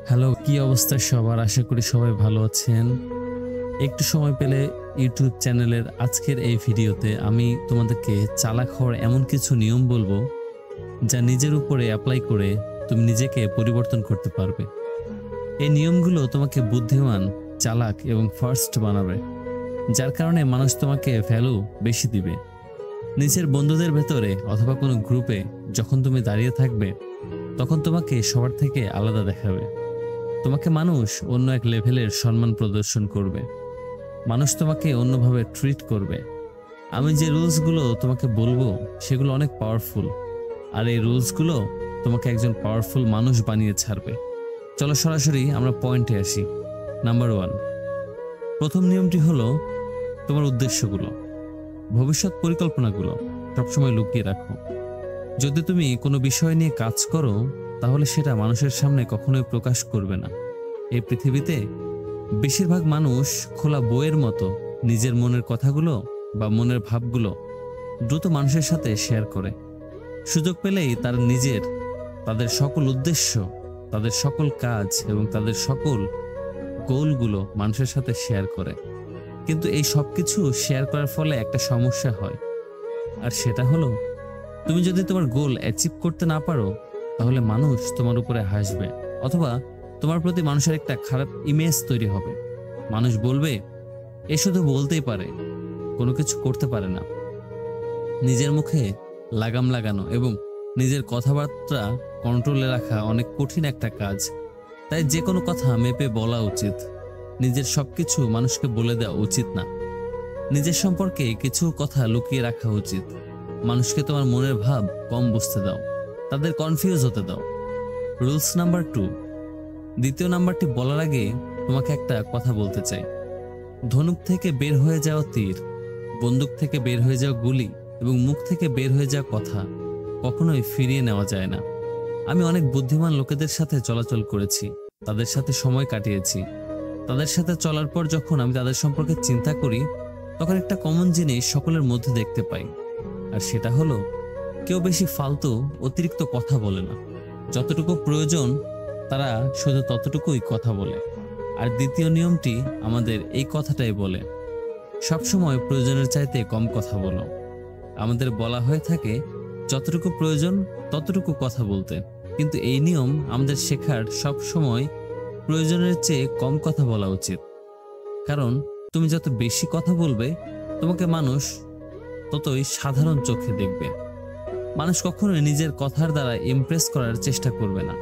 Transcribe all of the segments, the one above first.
Hello, কি অবস্থা সবার? আশা করি সবাই ভালো আছেন। একটু সময় পেলে ইউটিউব চ্যানেলের আজকের এই ভিডিওতে আমি তোমাদেরকে চালাক হওয়ার এমন কিছু নিয়ম বলবো, যা নিজের উপরে অ্যাপ্লাই করে তুমি নিজেকে পরিবর্তন করতে পারবে। এই নিয়মগুলো তোমাকে বুদ্ধিমান, চালাক এবং ফার্স্ট বানাবে, যার কারণে মানুষ তোমাকে ভ্যালু বেশি দিবে। নিজের বন্ধুদের ভেতরে অথবা কোনো গ্রুপে যখন তুমি দাঁড়িয়ে থাকবে, তখন তোমাকে সবার থেকে আলাদা দেখাবে। তোমাকে মানুষ অন্য এক লেভেলের সম্মান প্রদর্শন করবে। মানুষ তোমাকে অন্যভাবে ট্রিট করবে। আমি যে রুলসগুলো তোমাকে বলবো সেগুলো অনেক পাওয়ারফুল, আর এই রুলসগুলো তোমাকে একজন পাওয়ারফুল মানুষ বানিয়ে ছাড়বে। চলো সরাসরি আমরা পয়েন্টে আসি। নাম্বার 1, প্রথম নিয়মটি হলো তোমার উদ্দেশ্যগুলো, ভবিষ্যৎ পরিকল্পনাগুলো সবসময় লুকিয়ে রাখো। যদি তুমি কোনো বিষয় নিয়ে কাজ করো, তাহলে সেটা মানুষের সামনে কখনোই প্রকাশ করবে না। এই পৃথিবীতে বেশিরভাগ মানুষ খোলা বইয়ের মতো নিজের মনের কথাগুলো বা মনের ভাবগুলো দ্রুত মানুষের সাথে শেয়ার করে। সুযোগ পেলেই তাদের সকল উদ্দেশ্য, তাদের সকল কাজ এবং তাদের সকল গোলগুলো মানুষের সাথে শেয়ার করে। কিন্তু এই সব কিছু শেয়ার করার ফলে একটা সমস্যা হয়, আর সেটা হলো তুমি যদি তোমার গোল অ্যাচিভ করতে না পারো, তাহলে মানুষ তোমার উপরে হাসবে, অথবা তোমার প্রতি মানুষের একটা খারাপ ইমেজ তৈরি হবে। মানুষ বলবে, এ শুধু বলতেই পারে, কোনো কিছু করতে পারে না। নিজের মুখে লাগাম লাগানো এবং নিজের কথাবার্তা কন্ট্রোলে রাখা অনেক কঠিন একটা কাজ। তাই যে কোনো কথা মেপে বলা উচিত। নিজের সবকিছু মানুষকে বলে দেওয়া উচিত না। নিজের সম্পর্কে কিছু কথা লুকিয়ে রাখা উচিত। মানুষকে তোমার মনের ভাব কম বুঝতে দাও, তাদের কনফিউজ হতে দাও। রুলস নাম্বার 2, দ্বিতীয় নাম্বারটি বলার আগে তোমাকে একটা কথা বলতে চাই। ধনুক থেকে বের হয়ে যাওয়া তীর, বন্দুক থেকে বের হয়ে যাওয়া গুলি এবং মুখ থেকে বের হয়ে যাওয়া কথা কখনোই ফিরিয়ে নেওয়া যায় না। আমি অনেক বুদ্ধিমান লোকেদের সাথে চলাচল করেছি, তাদের সাথে সময় কাটিয়েছি। তাদের সাথে চলার পর যখন আমি তাদের সম্পর্কে চিন্তা করি, তখন একটা কমন জিনিস সকলের মধ্যে দেখতে পাই, আর সেটা হলো কেউ বেশি ফালতু অতিরিক্ত কথা বলে না। যতটুকু প্রয়োজন তারা শুধু ততটুকুই কথা বলে। আর দ্বিতীয় নিয়মটি আমাদের এই কথাটাই বলে, সবসময় প্রয়োজনের চাইতে কম কথা বলো। আমাদের বলা হয়ে থাকে যতটুকু প্রয়োজন ততটুকু কথা বলতে, কিন্তু এই নিয়ম আমাদের শেখার সব সময় প্রয়োজনের চেয়ে কম কথা বলা উচিত। কারণ তুমি যত বেশি কথা বলবে, তোমাকে মানুষ ততই সাধারণ চোখে দেখবে। মানুষ কখনোই নিজের কথার দ্বারা ইমপ্রেস করার চেষ্টা করবে না,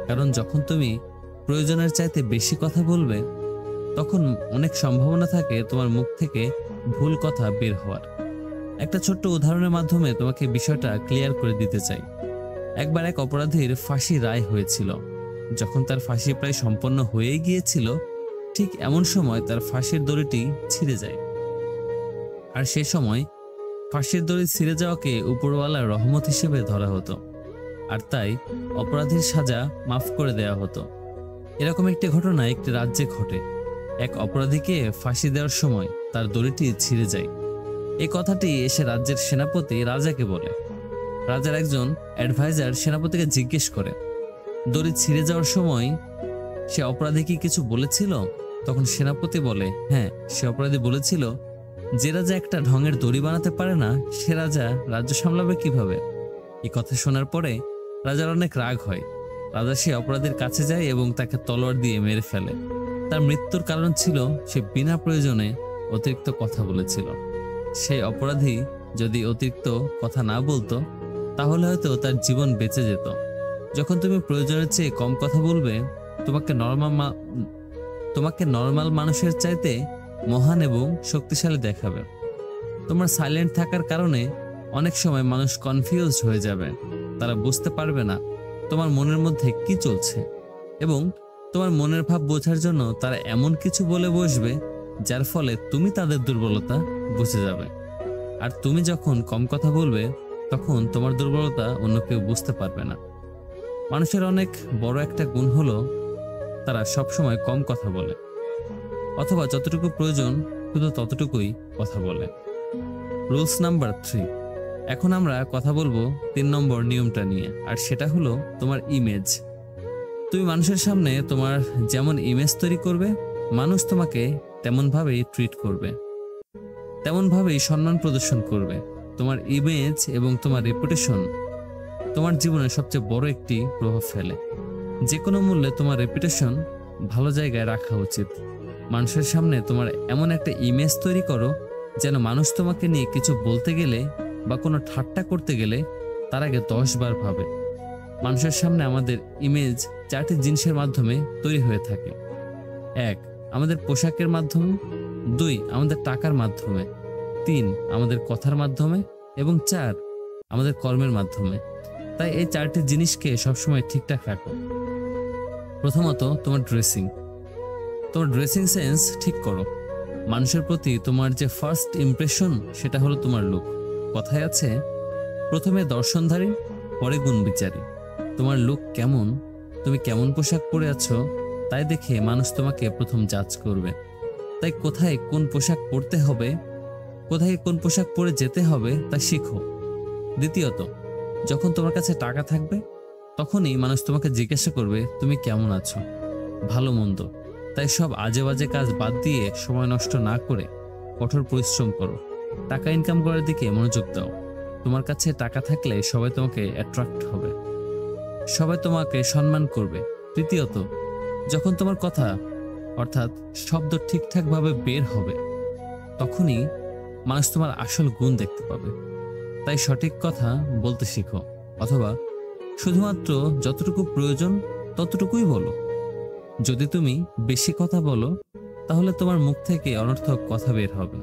কারণ যখন তুমি প্রয়োজনের চাইতে বেশি কথা বলবে, তখন অনেক সম্ভাবনা থাকে তোমার মুখ থেকে ভুল কথা বের হওয়ার। একটা ছোট্ট উদাহরণের মাধ্যমে তোমাকে বিষয়টা ক্লিয়ার করে দিতে চাই। একবার এক অপরাধীর ফাঁসি রায় হয়েছিল। যখন তার ফাঁসি প্রায় সম্পন্ন হয়ে গিয়েছিল, ঠিক এমন সময় তার ফাঁসির দড়িটি ছিঁড়ে যায়। আর সে সময় ফাঁসির দড়ি ছিঁড়ে যাওয়াকে উপরওয়ালার রহমত হিসেবে ধরা হতো, আর তাই অপরাধীর সাজা মাফ করে দেওয়া হতো। এরকম একটি ঘটনা একটি রাজ্যে ঘটে। এক অপরাধীকে ফাঁসি দেওয়ার সময় তার দড়িটি ছিঁড়ে যায়। এই কথাটি এসে রাজ্যের সেনাপতি রাজাকে বলে। রাজার একজন অ্যাডভাইজার সেনাপতিকে জিজ্ঞেস করে, দড়ি ছিঁড়ে যাওয়ার সময় সে অপরাধী কি কিছু বলেছিল? তখন সেনাপতি বলে, হ্যাঁ, সে অপরাধী বলেছিল, যে রাজা একটা ঢঙের দড়ি বানাতে পারে না, সে রাজা রাজ্য সামলাবে কিভাবে? এই কথা শোনার পরে রাজার অনেক রাগ হয়। রাজা সে অপরাধীর কাছে যায় এবং তাকে তলোয়ার দিয়ে মেরে ফেলে। তার মৃত্যুর কারণ ছিল সে বিনা প্রয়োজনে অতিরিক্ত কথা বলেছিল। সেই অপরাধী যদি অতিরিক্ত কথা না বলতো, তাহলে হয়তো তার জীবন বেঁচে যেত। যখন তুমি প্রয়োজনের চেয়ে কম কথা বলবে, তোমাকে নর্মাল মানুষের চাইতে মহান এবং শক্তিশালী দেখাবে। তোমার সাইলেন্ট থাকার কারণে অনেক সময় মানুষ কনফিউজড হয়ে যাবে। তারা বুঝতে পারবে না তোমার মনের মধ্যে কি চলছে, এবং তোমার মনের ভাব বোঝার জন্য তারা এমন কিছু বলে বসবে, যার ফলে তুমি তাদের দুর্বলতা বুঝে যাবে। আর তুমি যখন কম কথা বলবে, তখন তোমার দুর্বলতা অন্য কেউ বুঝতে পারবে না। মানুষের অনেক বড় একটা গুণ হলো তারা সবসময় কম কথা বলে, অথবা যতটুকু প্রয়োজন শুধু ততটুকুই কথা বলে। রুলস নাম্বার 3, এখন আমরা কথা বলবো 3 নম্বর নিয়মটা নিয়ে, আর সেটা হলো তোমার ইমেজ। তুমি মানুষের সামনে তোমার যেমন ইমেজ তৈরি করবে, মানুষ তোমাকে তেমনভাবেই ট্রিট করবে, তেমনভাবেই সম্মান প্রদর্শন করবে। তোমার ইমেজ এবং তোমার রেপুটেশন তোমার জীবনে সবচেয়ে বড় একটি প্রভাব ফেলে। যে কোনো মূল্যে তোমার রেপুটেশন ভালো জায়গায় রাখা উচিত। মানুষের সামনে তোমার এমন একটা ইমেজ তৈরি করো যেন মানুষ তোমাকে নিয়ে কিছু বলতে গেলে বা কোনো ঠাট্টা করতে গেলে তার আগে 10 বার ভাবে। মানুষের সামনে আমাদের ইমেজ 4টি জিনিসের মাধ্যমে তৈরি হয়ে থাকে। 1, আমাদের পোশাকের মাধ্যমে, 2, আমাদের টাকার মাধ্যমে, 3, আমাদের কথার মাধ্যমে এবং 4, আমাদের কর্মের মাধ্যমে। তাই এই 4টি জিনিসকে সবসময় ঠিকঠাক রাখো। প্রথমত, তোমার ড্রেসিং সেন্স ঠিক করো। মানুষের প্রতি তোমার যে ফার্স্ট ইমপ্রেশন সেটা হলো তোমার লুক। কথায় আছে, প্রথমে দর্শনধারী, পরে গুণ বিচারী। তোমার লুক কেমন, তুমি কেমন পোশাক পরে আছো তাই দেখে মানুষ তোমাকে প্রথম জাজ করবে। তাই কোথায় কোন পোশাক পরতে হবে, কোথায় কোন পোশাক পরে যেতে হবে তা শিখো। দ্বিতীয়ত, যখন তোমার কাছে টাকা থাকবে তখনই মানুষ তোমাকে জিজ্ঞাসা করবে তুমি কেমন আছো, ভালো মন্দ। তাই সব আজে বাজে কাজ বাদ দিয়ে সময় নষ্ট না করে কঠোর পরিশ্রম করো, টাকা ইনকাম করার দিকে মনোযোগ দাও। তোমার কাছে টাকা থাকলে সবাই তোমাকে অ্যাট্রাক্ট হবে, সবাই তোমাকে সম্মান করবে। তৃতীয়ত, যখন তোমার কথা অর্থাৎ শব্দ ঠিকঠাকভাবে বের হবে তখনই মানুষ তোমার আসল গুণ দেখতে পাবে। তাই সঠিক কথা বলতে শিখো, অথবা শুধুমাত্র যতটুকু প্রয়োজন ততটুকুই বলো। যদি তুমি বেশি কথা বলো তাহলে তোমার মুখ থেকে অনর্থক কথা বের হবে,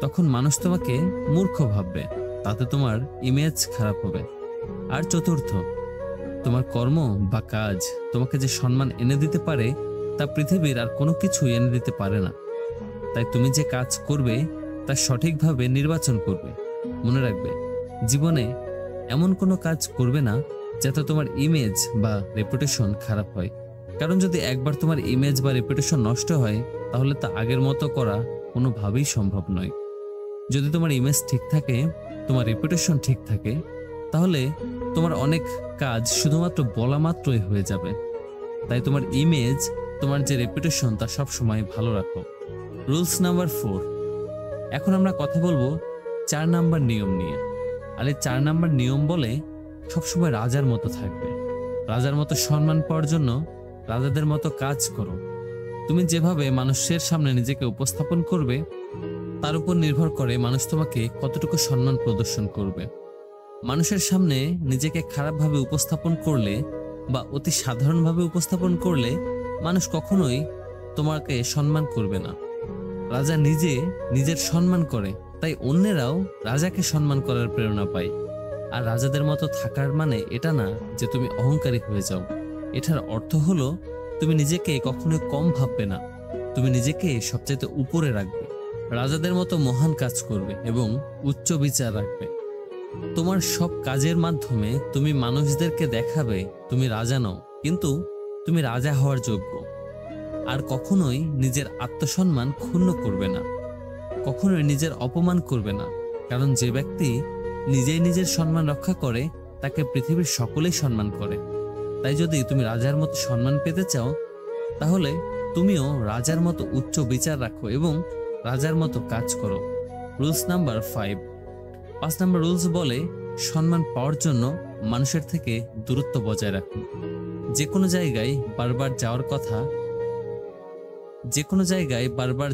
তখন মানুষ তোমাকে মূর্খ ভাববে, তাতে তোমার ইমেজ খারাপ হবে। আর চতুর্থ, তোমার কর্ম বা কাজ তোমাকে যে সম্মান এনে দিতে পারে তা পৃথিবীর আর কোনো কিছুই এনে দিতে পারে না। তাই তুমি যে কাজ করবে তা সঠিকভাবে নির্বাচন করবে। মনে রাখবে, জীবনে এমন কোনো কাজ করবে না যাতে তোমার ইমেজ বা রেপুটেশন খারাপ হয়। কারণ যদি একবার তোমার ইমেজ বা রেপুটেশন নষ্ট হয় তাহলে তা আগের মতো করা কোনোভাবেই সম্ভব নয়। যদি তোমার ইমেজ ঠিক থাকে, তোমার রেপুটেশন ঠিক থাকে, তাহলে তোমার অনেক কাজ শুধুমাত্র বলা মাত্রই হয়ে যাবে। তাই তোমার ইমেজ, তোমার যে রেপুটেশন তা সবসময় ভালো রাখো। Rules number 4। এখন আমরা কথা বলবো 4 নাম্বার নিয়ম নিয়ে। আর এই 4 নাম্বার নিয়ম বলে সবসময় রাজার মতো থাকবে। রাজার মতো সম্মান পাওয়ার জন্য রাজাদের মতো কাজ করো। তুমি যেভাবে মানুষের সামনে নিজেকে উপস্থাপন করবে তার উপর নির্ভর করে মানুষ তোমাকে কতটুকু সম্মান প্রদর্শন করবে। মানুষের সামনে নিজেকে খারাপভাবে উপস্থাপন করলে বা অতি সাধারণভাবে উপস্থাপন করলে মানুষ কখনোই তোমাকে সম্মান করবে না। রাজা নিজে নিজের সম্মান করে, তাই অন্যেরাও রাজাকে সম্মান করার প্রেরণা পায়। আর রাজাদের মতো থাকার মানে এটা না যে তুমি অহংকারী হয়ে যাও। এটার অর্থ হলো তুমি নিজেকে কখনোই কম ভাববে না, তুমি নিজেকে সবচাইতে উপরে রাখবে, রাজাদের মতো মহান কাজ করবে এবং উচ্চ বিচার রাখবে। তোমার সব কাজের মাধ্যমে তুমি মানুষদেরকে দেখাবে তুমি রাজা নও, কিন্তু তুমি রাজা হওয়ার যোগ্য। আর কখনোই নিজের আত্মসম্মান ক্ষুণ্ণ করবে না, কখনোই নিজের অপমান করবে না। কারণ যে ব্যক্তি নিজেই নিজের সম্মান রক্ষা করে তাকে পৃথিবীর সকলেই সম্মান করে। তাই যদি তুমি রাজার মতো সম্মান পেতে চাও তাহলে তুমিও রাজার মতো উচ্চ বিচার রাখো এবং রাজার মতো কাজ করো। Rules number 5। 5 নাম্বার রুলস বলে সম্মান পাওয়ার জন্য মানুষের থেকে দূরত্ব বজায় রাখুন। যে কোনো জায়গায় বারবার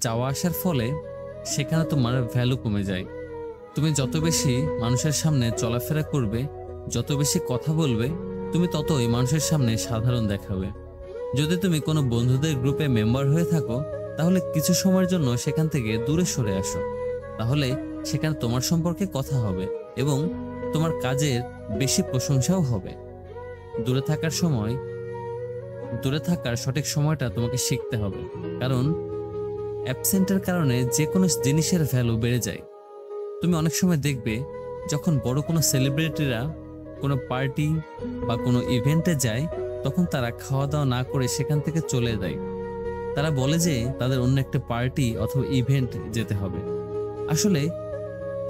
যাওয়া আসার ফলে সেখানে তোমার ভ্যালু কমে যায়। তুমি যত বেশি মানুষের সামনে চলাফেরা করবে, যত বেশি কথা বলবে, তুমি ততই মানুষের সামনে সাধারণ দেখাবে। যদি তুমি কোনো বন্ধুদের গ্রুপে মেম্বার হয়ে থাকো তাহলে কিছু সময়ের জন্য সেখান থেকে দূরে সরে আসো, তাহলে সেখানে তোমার সম্পর্কে কথা হবে এবং তোমার কাজের বেশি প্রশংসাও হবে। দূরে থাকার সঠিক সময়টা তোমাকে শিখতে হবে, কারণ অ্যাবসেন্টের কারণে যে কোনো জিনিসের ভ্যালু বেড়ে যায়। তুমি অনেক সময় দেখবে যখন বড় কোনো সেলিব্রিটিরা কোনো পার্টি বা কোনো ইভেন্টে যায় তখন তারা খাওয়া দাওয়া না করে সেখান থেকে চলে যায়। তারা বলে যে তাদের অন্য একটা পার্টি অথবা ইভেন্ট যেতে হবে। আসলে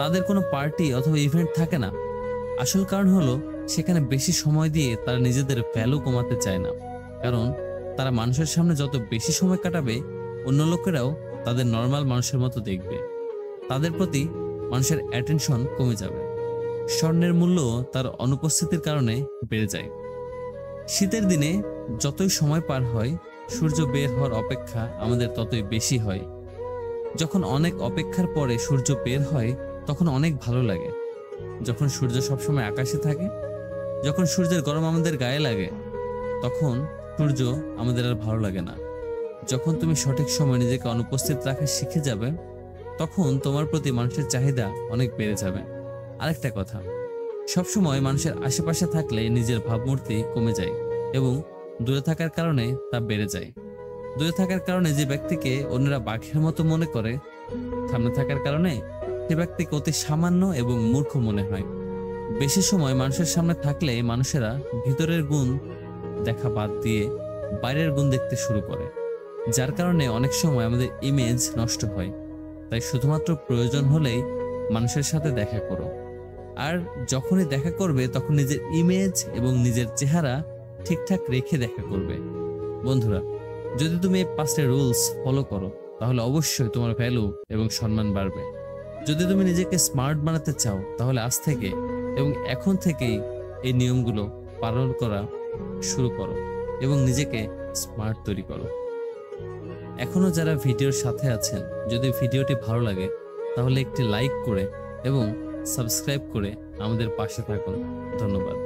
তাদের কোনো পার্টি অথবা ইভেন্ট থাকে না। আসল কারণ হলো সেখানে বেশি সময় দিয়ে তারা নিজেদের ভ্যালু কমাতে চায় না। কারণ তারা মানুষের সামনে যত বেশি সময় কাটাবে, অন্য লোকেরাও তাদের নর্মাল মানুষের মতো দেখবে। তাদের প্রতি মানুষের অ্যাটেনশন কমে যাবে। স্বর্ণের মূল্য তার অনুপস্থিতির কারণে বেড়ে যায়। শীতের দিনে যতই সময় পার হয়, সূর্য বের হওয়ার অপেক্ষা আমাদের ততই বেশি হয়। যখন অনেক অপেক্ষার পরে সূর্য বের হয়, তখন অনেক ভালো লাগে। যখন সূর্য সবসময় আকাশে থাকে, যখন সূর্যের গরম আমাদের গায়ে লাগে, তখন সূর্য আমাদের আর ভালো লাগে না। যখন তুমি সঠিক সময় নিজেকে অনুপস্থিত রাখা শিখে যাবে, তখন তোমার প্রতি মানুষের চাহিদা অনেক বেড়ে যাবে। আরেকটা কথা, সবসময় মানুষের আশেপাশে থাকলে নিজের ভাবমূর্তি কমে যায় এবং দূরে থাকার কারণে তা বেড়ে যায়। দূরে থাকার কারণে যে ব্যক্তিকে অন্যরা বাঘের মতো মনে করে, সামনে থাকার কারণে সে ব্যক্তিকে অতি সামান্য এবং মূর্খ মনে হয়। বেশি সময় মানুষের সামনে থাকলে মানুষেরা ভিতরের গুণ দেখা বাদ দিয়ে বাইরের গুণ দেখতে শুরু করে, যার কারণে অনেক সময় আমাদের ইমেজ নষ্ট হয়। তাই শুধুমাত্র প্রয়োজন হলেই মানুষের সাথে দেখা করো। আর যখনই দেখা করবে, তখন নিজের ইমেজ এবং নিজের চেহারা ঠিকঠাক রেখে দেখা করবে। বন্ধুরা, যদি তুমি এই 5টা রুলস ফলো করো, তাহলে অবশ্যই তোমার ভ্যালু এবং সম্মান বাড়বে। যদি তুমি নিজেকে স্মার্ট বানাতে চাও, তাহলে আজ থেকে এবং এখন থেকেই এই নিয়মগুলো পালন করা শুরু করো এবং নিজেকে স্মার্ট তৈরি করো। এখনো যারা ভিডিওর সাথে আছেন, যদি ভিডিওটি ভালো লাগে তাহলে একটি লাইক করে এবং সাবস্ক্রাইব করে আমাদের পাশে থাকুন। ধন্যবাদ।